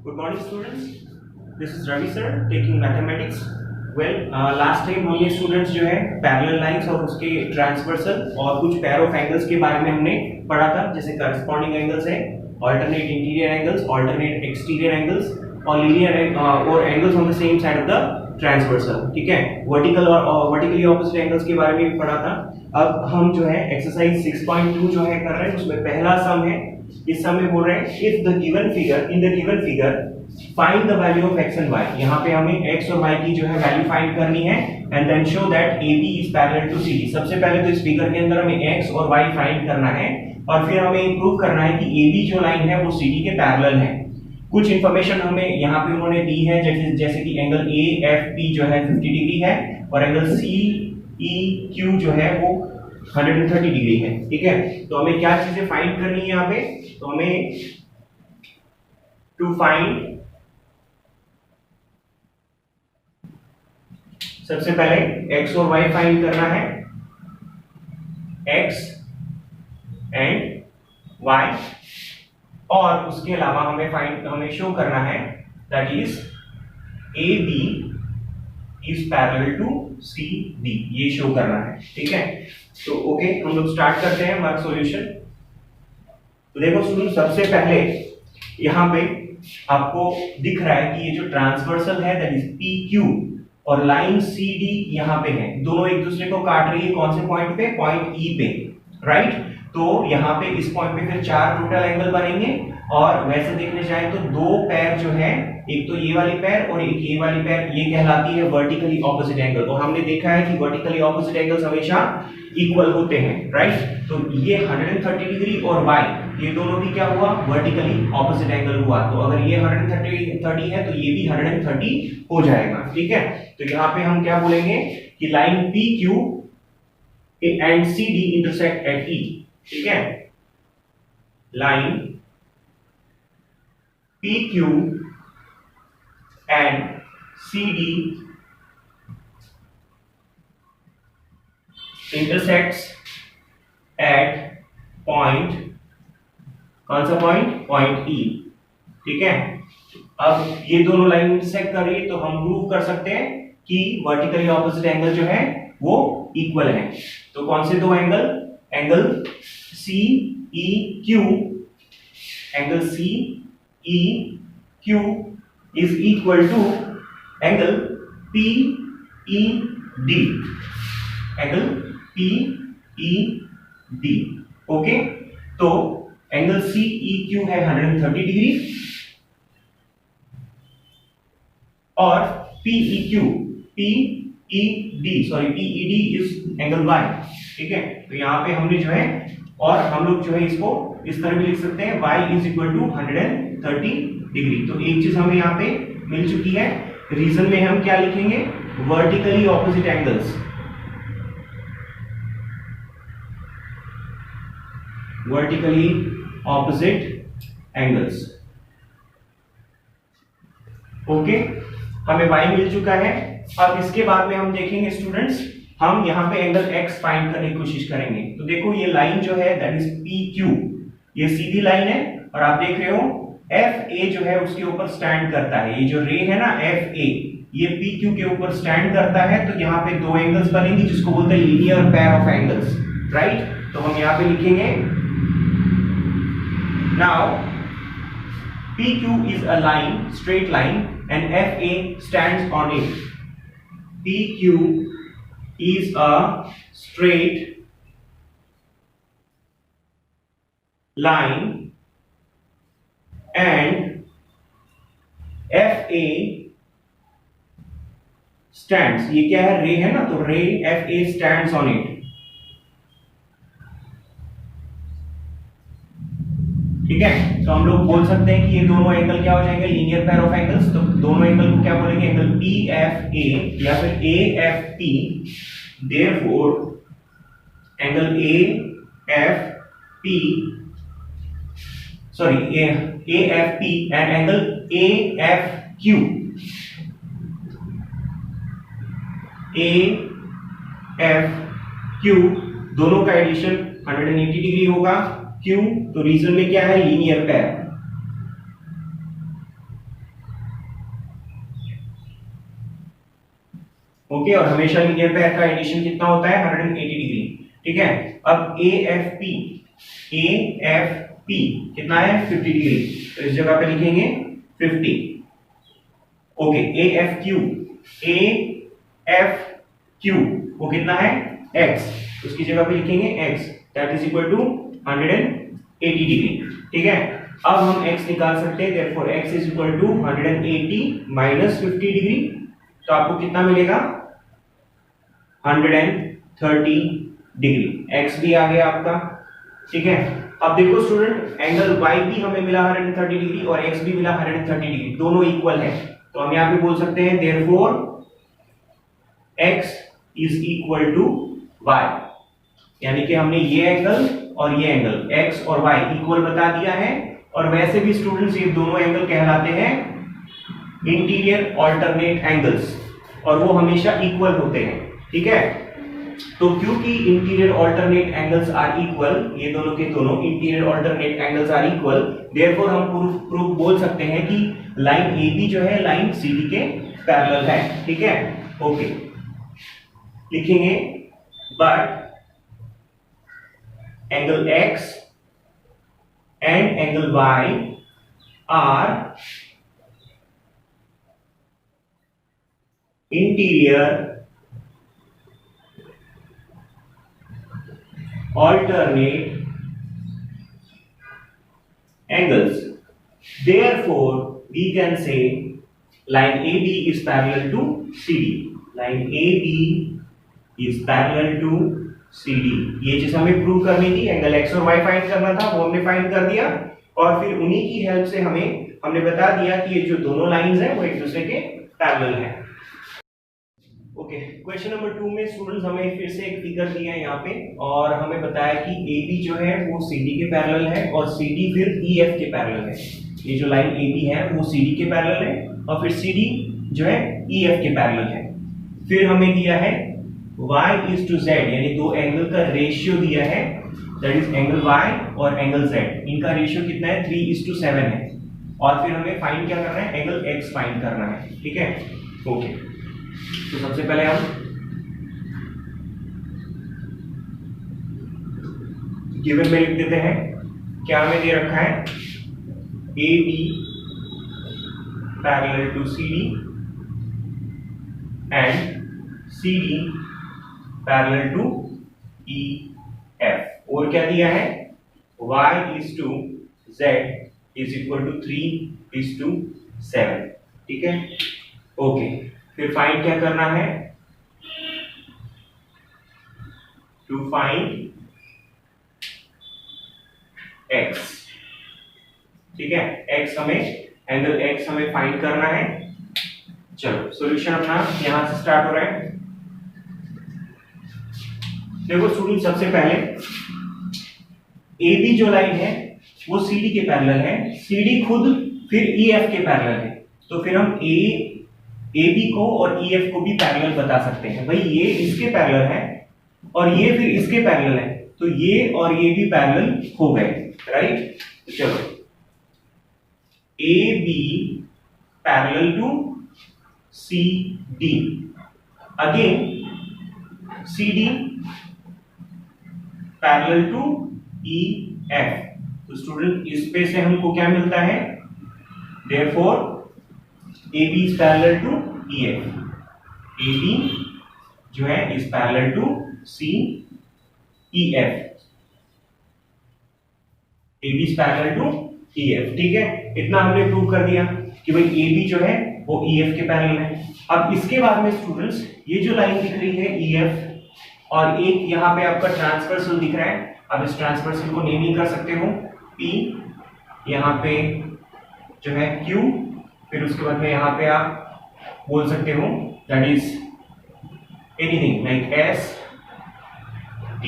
Good morning, students. This is Ravi sir taking mathematics. Last time हमने students जो है parallel lines और उसके ट्रांसवर्सल और कुछ पेयर ऑफ एंगल्स के बारे में हमने पढ़ा था, जैसे करस्पॉन्डिंग एंगल्स है, alternate interior angles, alternate exterior angles और लीनियर और angles on the same side of the transversal. ठीक है, वर्टिकल और वर्टिकली ऑपोजिट एंगल्स के बारे में भी पढ़ा था. अब हम जो है एक्सरसाइज 6.2 जो है कर रहे हैं, उसमें पहला सम है. इस सम में बोल रहे हैं if the given figure in the given figure find the value of x and y. यहाँ पे हमें x और y की जो है वैल्यू फाइंड करनी है and then show that AB is parallel to CD. सबसे पहले तो इस फिगर के अंदर हमें x और y फाइंड करना है और फिर हमें प्रूव करना है कि AB जो लाइन है वो CD के पैरेलल है. कुछ इंफॉर्मेशन हमें यहाँ पे उन्होंने दी है, जैसे कि एंगल AFP जो है 50 डिग्री है और एंगल CEQ जो है वो 130 डिग्री है. ठीक है, तो हमें क्या चीजें फाइंड करनी है यहाँ पे. तो हमें टू फाइंड सबसे पहले x और y फाइंड करना है, x एंड y, और उसके अलावा हमें शो करना है that is AB is parallel to CD. ये शो करना है. ठीक है, तो ओके हम लोग स्टार्ट करते हैं हमारा सॉल्यूशन. तो देखो स्टूडेंट, सबसे पहले यहाँ पे आपको दिख रहा है कि ये जो ट्रांसवर्सल है दैट इज PQ और लाइन CD यहाँ पे है, दोनों एक दूसरे को काट रही है. कौन से पॉइंट पे? पॉइंट E पे, राइट. तो यहाँ पे इस पॉइंट पे फिर 4 टोटल एंगल बनेंगे और वैसे देखने जाए तो दो पैर जो है, एक तो ये वाली पैर और एक ये वाली पैर, ये कहलाती है वर्टिकली ऑपोजिट एंगल. और हमने देखा है कि वर्टिकली ऑपोजिट एंगल्स हमेशा इक्वल होते हैं, राइट. तो ये 130 डिग्री और y ये दोनों भी क्या हुआ? वर्टिकली ऑपोजिट एंगल हुआ. तो अगर ये 130 है तो ये भी 130 हो जाएगा. ठीक है, तो यहाँ पे हम क्या बोलेंगे कि line PQ and CD intersect at E. ठीक है, line PQ and CD intersects at point, कौन सा पॉइंट? Point E. ठीक है, अब ये दोनों लाइन इंटरसेक्ट कर रही है तो हम प्रूव कर सकते हैं कि वर्टिकली ऑपोजिट एंगल जो है वो इक्वल है. तो कौन से दो angle? Angle CEQ, angle CEQ is equal to angle PED, angle PED. Okay, तो एंगल CEQ है 130 डिग्री और PED इज एंगल Y. ठीक है, तो यहाँ पे हमने जो है, और हम लोग जो है इसको इस तरह भी लिख सकते हैं y is equal to 130 degree. तो एक चीज हमें यहाँ पे मिल चुकी है. रीजन में हम क्या लिखेंगे? Vertically opposite angles. Vertically opposite angles. Okay, हमें y मिल चुका है. अब इसके बाद में हम देखेंगे स्टूडेंट्स, हम यहाँ पे एंगल x फाइंड करने की कोशिश करेंगे. तो देखो ये लाइन जो है दैट इज PQ, ये सीधी लाइन है और आप देख रहे हो FA जो है उसके ऊपर स्टैंड करता है. ये जो रे है ना FA, ये PQ के ऊपर स्टैंड करता है. तो यहाँ पे दो एंगल्स बनेंगे जिसको बोलते हैं linear pair of angles, right. तो हम यहाँ पे लिखेंगे now PQ is a line, straight line, and FA stands on it. PQ is a straight line and FA stands. ये क्या है? रे है ना, तो रे FA stands on it. ठीक है, तो हम लोग बोल सकते हैं कि ये दोनों एंगल क्या हो जाएंगे? Linear pair of angles. तो दोनों एंगल को क्या बोलेंगे? एंगल PFA या फिर AFP. Therefore angle AFP and angle AFQ दोनों का एडिशन 180 डिग्री होगा. क्यों? तो रीजन में क्या है? Linear pair. ओके, और हमेशा लीनियर पेयर का एडिशन कितना होता है 180 डिग्री। ठीक है, अब AFP कितना है 50 डिग्री, तो इस जगह पे लिखेंगे 50। ओके, AFQ वो कितना है x, उसकी जगह पे लिखेंगे x, that is equal to 180 degree. ठीक है, अब हम x निकाल सकते हैं, therefore x is equal to 180 minus 50 degree, तो आपको कितना मिलेगा 130 डिग्री। x भी आ गया आपका। ठीक है, अब देखो स्टूडेंट, एंगल y भी हमें मिला 130 डिग्री और x भी मिला 130 डिग्री, दोनों इक्वल है, तो हम यहां पे बोल सकते हैं therefore x is equal to y, यानी कि हमने ये एंगल और ये एंगल x और y इक्वल बता दिया है। और वैसे भी स्टूडेंट्स ये दोनों एंगल कहलाते हैं इंटीरियर ऑल्टरनेट एंगल्स, और वो हमेशा इक्वल होते हैं। ठीक है, तो क्योंकि interior alternate angles are equal, ये दोनों के दोनों interior alternate angles are equal, therefore हम प्रूफ बोल सकते हैं कि लाइन AB जो है लाइन CD के पैरेलल है। ठीक है, ओके, लिखेंगे but angle X and angle Y are interior alternate angles, therefore we can say line AB is parallel to CD, line AB is parallel to CD। ये चीज हमें प्रूव करनी थी, एंगल x और y फाइंड करना था, वो हमने फाइंड कर दिया, और फिर उन्हीं की हेल्प से हमने बता दिया कि ये जो दोनों लाइंस हैं वो एक दूसरे के पैरेलल हैं। ओके, क्वेश्चन नंबर 2 में स्टूडेंट्स हमें फिर से एक फिगर दिया है यहाँ पे, और हमें बताया कि AB जो है वो CD के पैरेलल है और CD फिर EF के पैरेलल है। ये जो लाइन AB है वो CD के पैरेलल है और फिर CD जो है EF के पैरेलल है। फिर हमें दिया है Y is to Z, यानी दो एंगल का रेशियो दिया है, दैट इज एंगल Y और एंगल Z, इनका रेशियो कितना है 3:7 है, और फिर हमें फाइंड क्या करना है, एंगल X फाइंड करना है। ठीक है, ओके, तो सबसे पहले हम गिवन में लिख देते हैं, क्या हमें दे रखा है AB parallel to CD and CD parallel to EF, और क्या दिया है Y is to Z is equal to 3:7। ठीक है, ओके, फिर फाइंड क्या करना है, टू फाइंड x। ठीक है, x हमें एंगल x हमें फाइंड करना है। चलो सॉल्यूशन अपना यहां से स्टार्ट हो रहा है। देखो स्टूडेंट, सबसे पहले AB जो लाइन है वो CD के पैरेलल है, CD खुद फिर EF के पैरेलल है, तो फिर हम AB को और EF को भी पैरेलल बता सकते हैं। भाई ये इसके पैरेलल है और ये फिर इसके पैरेलल है, तो ये और ये भी पैरेलल हो गए, राइट। तो चलो AB parallel to CD, again CD parallel to EF। तो स्टूडेंट इस पे से हमको क्या मिलता है, therefore AB is parallel to EF, AB जो है is parallel to CEF, AB is parallel to EF। ठीक है, इतना हमने प्रूव कर दिया कि भाई AB जो है वो EF के पैरेलल है। अब इसके बाद में स्टूडेंट्स ये जो लाइन दिख रही है EF, और एक यहाँ पे आपका ट्रांसवर्सल दिख रहा है, अब इस ट्रांसवर्सल को नेमिंग कर सकते हो P, यहाँ पे जो है Q, फिर उसके बाद में यहाँ पे आप बोल सकते हो that is anything like S, T,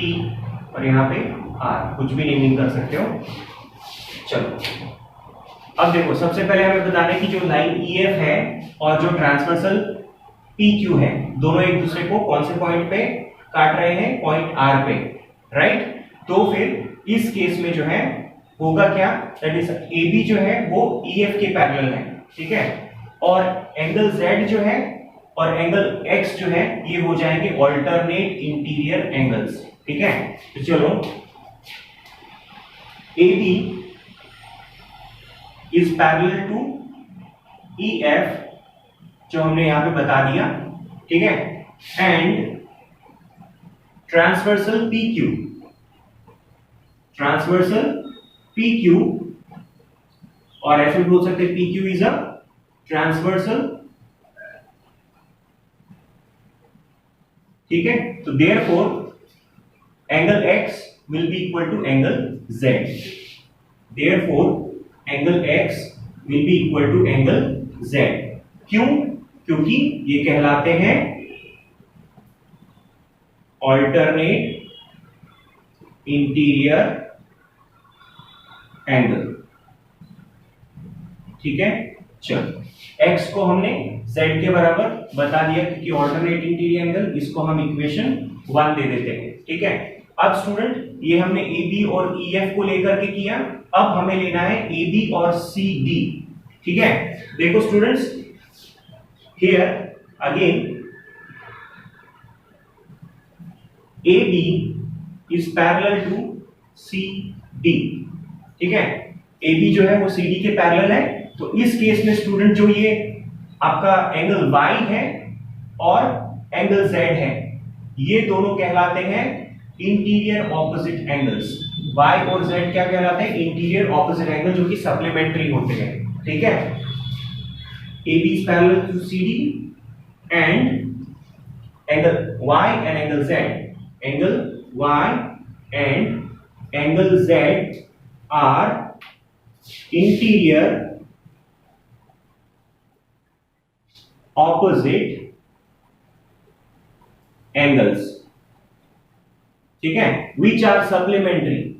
और यहाँ पे R, कुछ भी नेमिंग कर सकते हो। चलो अब देखो, सबसे पहले हमें बताना है कि जो लाइन EF है और जो ट्रांसवर्सल PQ है, दोनों एक दूसरे को कौन से पॉइंट पे काट रहे हैं, पॉइंट R पे, राइट। तो फिर इस केस में जो है होगा क्या, दैट इज AB जो है वो EF के पैरेलल है, ठीक है, और एंगल Z जो है और एंगल x जो है ये हो जाएंगे ऑल्टरनेट इंटीरियर एंगल्स। ठीक है, तो चलो AB is parallel to EF जो हमने यहां पे बता दिया। ठीक है, एंड ट्रांसवर्सल PQ और ऐसे भी बोल सकते हैं PQ इज अ ट्रांसवर्सल। ठीक है, तो therefore angle x will be equal to angle z। Therefore angle x will be equal to angle z। क्यों? क्योंकि ये कहलाते हैं ऑल्टरनेट इंटीरियर एंगल। ठीक है, चलो x को हमने z के बराबर बता दिया क्योंकि ऑल्टरनेट इंटीरियर एंगल, इसको हम इक्वेशन 1 दे देते हैं। ठीक है, अब स्टूडेंट ये हमने AB और EF को लेकर के किया, अब हमें लेना है AB और CD। ठीक है, देखो students, here again AB is parallel to CD। ठीक है, AB जो है वो CD के पैरेलल है, तो इस केस में स्टूडेंट जो ये आपका एंगल Y है और एंगल Z है, ये दोनों कहलाते हैं इंटीरियर ऑपोजिट एंगल्स। Y और Z क्या कहलाते हैं? इंटीरियर ऑपोजिट एंगल, जो कि सप्लीमेंट्री होते हैं। ठीक है, AB is parallel to CD and angle Y and angle Z. Angle Y and angle Z are interior opposite angles. ठीक है, which are supplementary.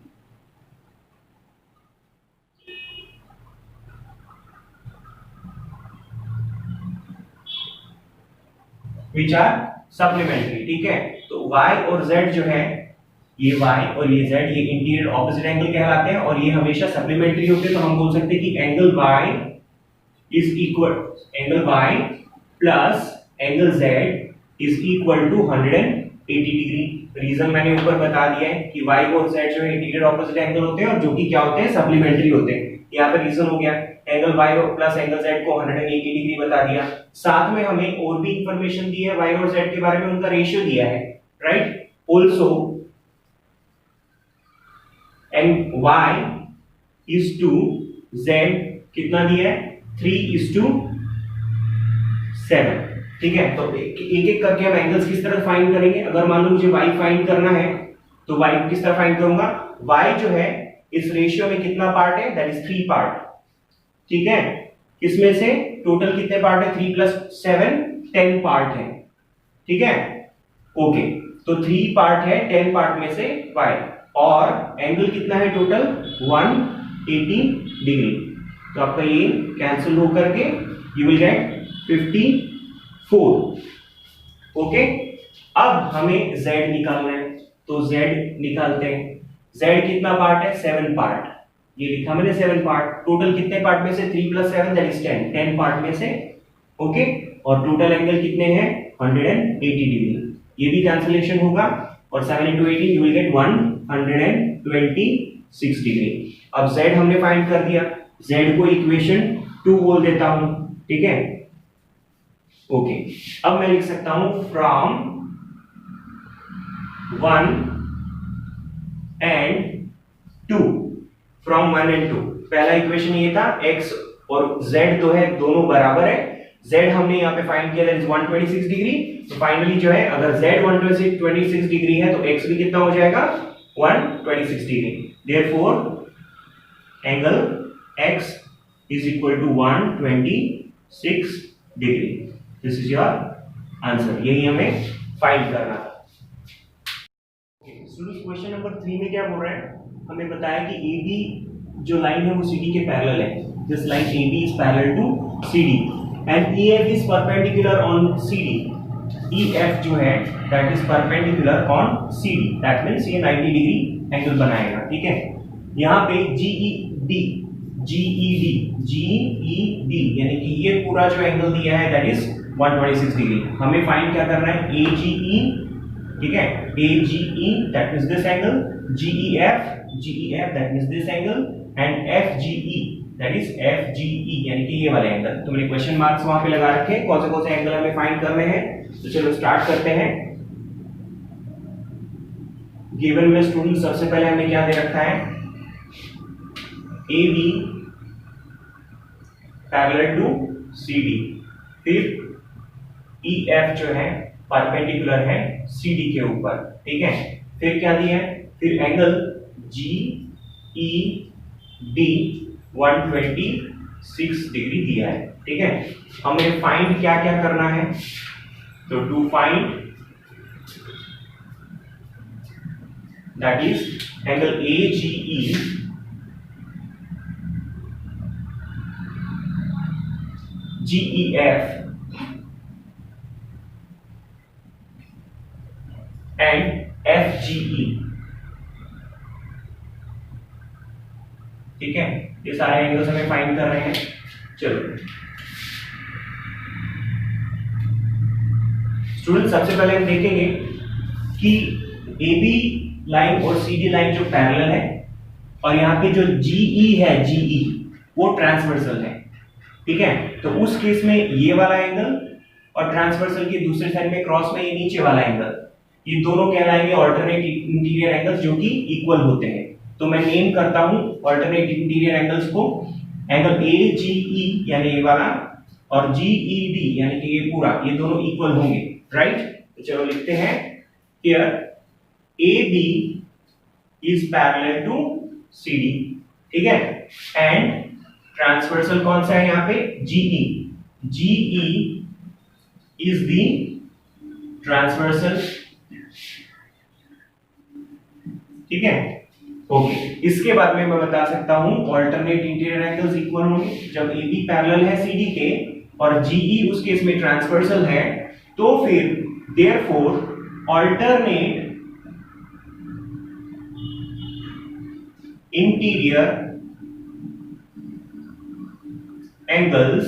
Which are supplementary. ठीक है, तो y और z जो है, ये y और ये z, ये इंटीरियर ऑपोजिट एंगल कहलाते हैं और ये हमेशा सप्लीमेंट्री होते हैं। तो हम बोल सकते हैं कि angle y is equal, angle y plus angle z is equal to 180 degree. Reason मैंने ऊपर बता दिया है कि y और z जो है इंटीरियर ऑपोजिट एंगल होते हैं और जो कि क्या होते हैं? सप्लीमेंट्री होते हैं। यहाँ पे रीजन हो गया, angle y plus angle z को 180 डिग्री बता दिया। साथ में हमें और भी इंफॉर्मेशन दी है y और z के बारे में, उनका रेशियो दिया है, right? Also and y is to z कितना दिया है? 3:7। ठीक है, तो एक एक करके हम एंगल्स किस तरह फाइंड करेंगे। अगर मान लो मुझे y फाइंड करना है तो y को किस तरह फाइंड करूंगा? y जो है इस रेशियो में कितना पार्ट है? That is 3 part. ठीक है, इसमें से टोटल कितने पार्ट है? 3 + 7 10 पार्ट है। ठीक है, ओके, तो 3 पार्ट है 10 पार्ट में से y, और एंगल कितना है टोटल? 180 डिग्री। तो आपका ये कैंसिल हो करके यू विल गेट 54। ओके, अब हमें z निकालना है, तो z निकालते हैं। z कितना पार्ट है? 7 पार्ट। ये लिखा मैंने 7 पार्ट। टोटल कितने पार्ट में से? 3 + 7 दैट इज 10, 10 पार्ट में से। ओके, और टोटल एंगल कितने हैं? 180 डिग्री। ये भी कैंसिलेशन होगा और 7 × 18 यू विल गेट 126 डिग्री। अब z हमने फाइंड कर दिया, z को इक्वेशन 2 बोल देता हूं। ठीक है, ओके, अब मैं लिख सकता हूं फ्रॉम 1 and 2, फ्रॉम 1 and 2। पहला इक्वेशन ये था, x और z जो है दोनों बराबर है। z हमने यहाँ पे फाइंड किया, दैट इज 126 डिग्री। तो फाइनली जो है, अगर z 126 डिग्री है तो x भी कितना हो जाएगा? 126 degree. Therefore angle x is equal to 126 degree. This is your answer. यही हमें फाइंड करना था। क्वेश्चन नंबर 3 में क्या बोल रहा है? हमें बताया कि AB जो लाइन है वो CD के पैरेलल है। This line AB is parallel to CD and EF is perpendicular on CD। EF जो है that is perpendicular on CD, that means ये 90 डिग्री एंगल बनाएगा। ठीक है, यहाँ पे GED यानी कि ये पूरा जो एंगल दिया है दैट इज 126 डिग्री। हमें फाइंड क्या करना है, AGE, ठीक है, AGE that means this angle, GEF that means this angle, and FGE that is FGE यानी कि ये वाले एंगल। तो मैंने क्वेश्चन मार्क्स वहां पे लगा रखे हैं, कौन से एंगल हमें फाइंड करने हैं। तो चलो स्टार्ट करते हैं। गिवन में स्टूडेंट सबसे पहले हमें क्या दे रखा है, AB पैरेलल टू CD, फिर EF जो है परपेंडिकुलर है CD के ऊपर, ठीक है। फिर क्या दिया है, फिर एंगल GED 126 डिग्री दिया है, ठीक है। हमें फाइंड क्या क्या करना है, तो to find that is angle AGE GEF and FGE, ठीक है। ये सारे एंगल्स हमें फाइंड कर रहे हैं। चलो स्टूडेंट सबसे पहले हम देखेंगे कि AB लाइन और CD लाइन जो पैरेलल है और यहाँ पे जो GE है, GE वो ट्रांसवर्सल है, ठीक है। तो उस केस में ये वाला एंगल और ट्रांसवर्सल के दूसरे साइड में क्रॉस में ये नीचे वाला एंगल, ये दोनों कहलाएंगे ऑल्टरनेट इंटीरियर एंगल्स जो कि इक्वल होते हैं। तो मैं नेम करता हूं ऑल्टरनेट इंटीरियर एंगल्स को, एंगल AGE यानी ये वाला और GED यानी कि ये पूरा, ये दोनों इक्वल होंगे, राइट। तो चलो लिखते हैं here AB is parallel to CD, ठीक है, एंड ट्रांसवर्सल कौन सा है यहाँ पे, GE इज द ट्रांसवर्सल, ठीक है, ओके। इसके बाद में मैं बता सकता हूं ऑल्टरनेट इंटीरियर एंगल्स इक्वल होंगे जब AB पैरेलल है CD के और GE उस केस में ट्रांसवर्सल है, तो फिर therefore alternate interior angles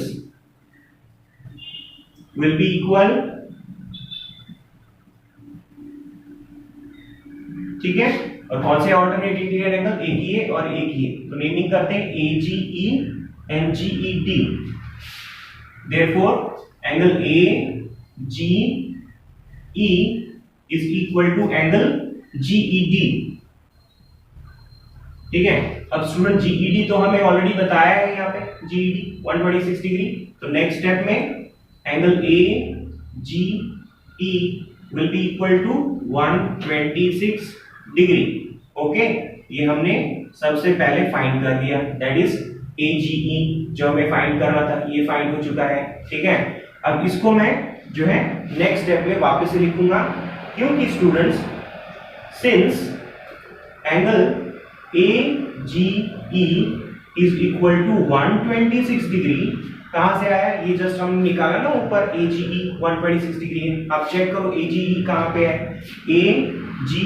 will be equal, ठीक है। और कौन से ऑल्टरनेट इंटीरियर एंगल, एक ये और एक ये, तो नेमिंग करते हैं AGE and GED। Therefore angle AGE is equal to angle GED, ठीक है। अब स्टूडेंट GED तो हमें ऑलरेडी बताया है यहाँ पे, GED 126 डिग्री। तो नेक्स्ट स्टेप में angle AGE will be equal to 126 degree, okay. ये हमने सबसे पहले फाइंड कर दिया, दैट इज AGE जो हमें फाइंड करना था, ये फाइंड हो चुका है, ठीक है। अब इसको मैं जो है नेक्स्ट स्टेप में वापस से लिखूंगा, क्योंकि students since angle AGE is equal to 126 degree, कहां से आया, ये जस्ट हम निकाला ना ऊपर, AGE 126 डिग्री है। अब चेक करो AGE कहां पे है, AGE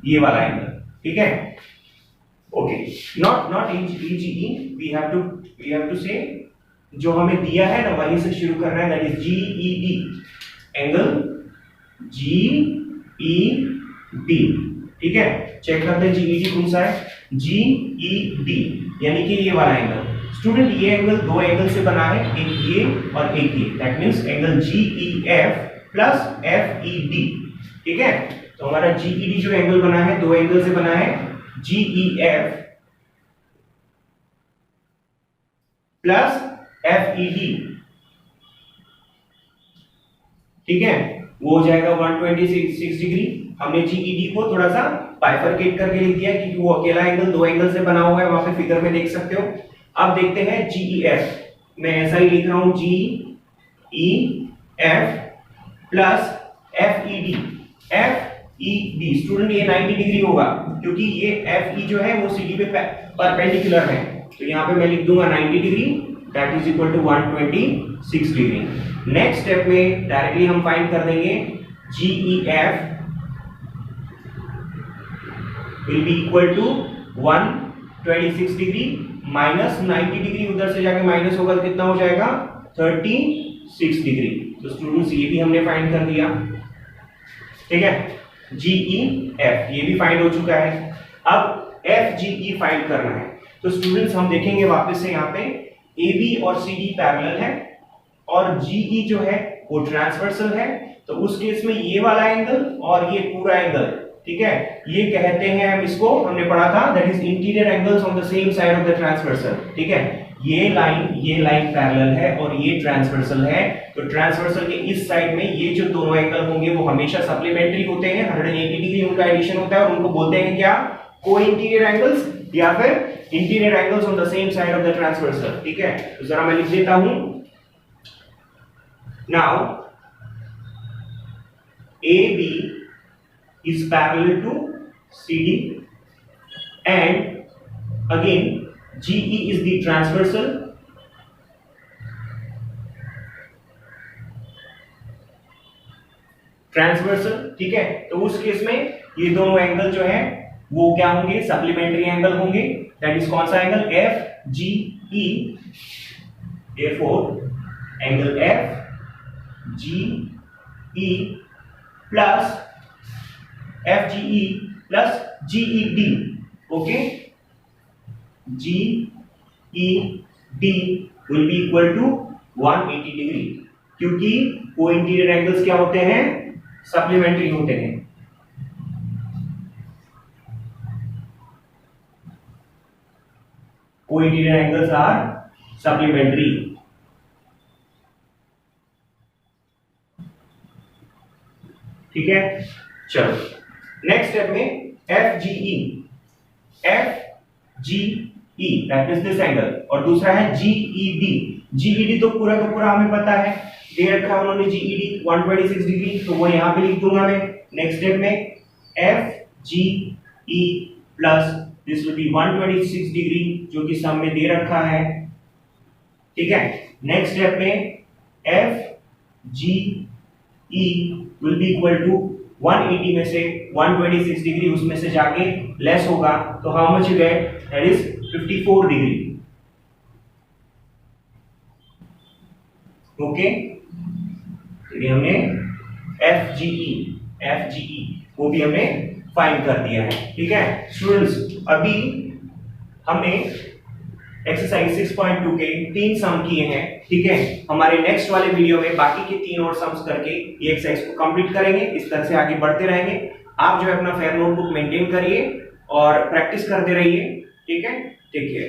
ये वाला एंगल, ठीक है, okay. Not AGE, we have to say जो हमें दिया है ना वहीं से शुरू करना है, that is GED, angle GED, ठीक है। चेक करते हैं GED कौन सा है, GED यानी कि ये वाला एंगल। स्टूडेंट ये एंगल दो एंगल से बना है, एक ये और एक ये, that means angle GEF plus FED, ठीक है। तो हमारा GED जो एंगल बना है दो एंगल से बना है, GEF प्लस FED, ठीक है, वो हो जाएगा 126 डिग्री। हमने GED को थोड़ा सा बाइफरकेट करके लिख दिया क्योंकि वो अकेला एंगल दो एंगल से बना हुआ है, वहां पे फिगर में देख सकते हो। अब देखते हैं GEF, मैं ऐसा ही लिख रहा हूं GEF plus FED, FED student ये 90 डिग्री होगा क्योंकि ये FE जो है वो CD पे परपेंडिकुलर है, तो यहाँ पे मैं लिख दूंगा 90 degree, that is equal to 126 degree. Next step में डायरेक्टली हम फाइंड कर देंगे GEF will be equal to 126 degree minus 90 degree, उधर से जाके माइनस होगा तो कितना हो जाएगा 36 6 डिग्री। तो स्टूडेंट्स ये भी हमने फाइंड कर दिया, ठीक है। GEF ये भी फाइंड हो चुका है। अब FGE फाइंड करना है। तो स्टूडेंट्स हम देखेंगे वापस से यहाँ पे AB और CD पैरेलल है और GE जो है वो ट्रांसवर्सल है। तो उस केस में ये वाला एंगल और ये पूरा एंगल, ठीक है, ये कहते हैं हम इसको, हमने पढ़ा था, that is interior angles on the same side of the transversal, ठीक है। ये लाइन पैरेलल है और ये ट्रांसवर्सल है। तो ट्रांसवर्सल के इस साइड में ये जो दोनों एंगल होंगे वो हमेशा सप्लीमेंट्री होते हैं, 180 डिग्री उनका एडिशन होता है और उनको बोलते हैं क्या, को इंटीरियर एंगल्स या फिर interior angles on the same side of the transversal, ठीक है। तो जरा मैं लिख देता हूं, now AB is parallel to CD and again GE is the transversal ठीक है। तो उस केस में ये दोनों एंगल जो है वो क्या होंगे, सप्लीमेंट्री एंगल होंगे। दैट इज कौन सा angle, FGE। therefore angle FGE plus FGE plus GED, okay, GED will be equal to 180 degree, क्योंकि को इंटीरियर एंगल्स क्या होते हैं, सप्लीमेंट्री होते हैं। को इंटीरियर एंगल्स आर सप्लीमेंट्री, ठीक है। चलो नेक्स्ट स्टेप में FGE that is this angle और दूसरा है GED तो पूरा का पूरा हमें पता है, दे रखा है उन्होंने GED 126 डिग्री, तो वो यहां पे लिख दूंगा मैं। नेक्स्ट स्टेप में FGE plus this will be 126 degree जो कि सम में दे रखा है, ठीक है। नेक्स्ट स्टेप में FGE will be equal to 180 में से 126 डिग्री उसमें से जाके लेस होगा, तो how much you get, that is 54 degree, okay. तो ये हमने FGE वो भी हमने फाइंड कर दिया है, ठीक है। स्टूडेंट्स अभी हमने एक्सरसाइज 6.2 के 3 सम किए हैं, ठीक है। हमारे नेक्स्ट वाले वीडियो में बाकी के 3 और सम्स करके ये एक्सरसाइज को कंप्लीट करेंगे। इस तरह से आगे बढ़ते रहेंगे। आप जो है अपना फेयर नोटबुक मेंटेन करिए और प्रैक्टिस करते रहिए, ठीक है। Take care.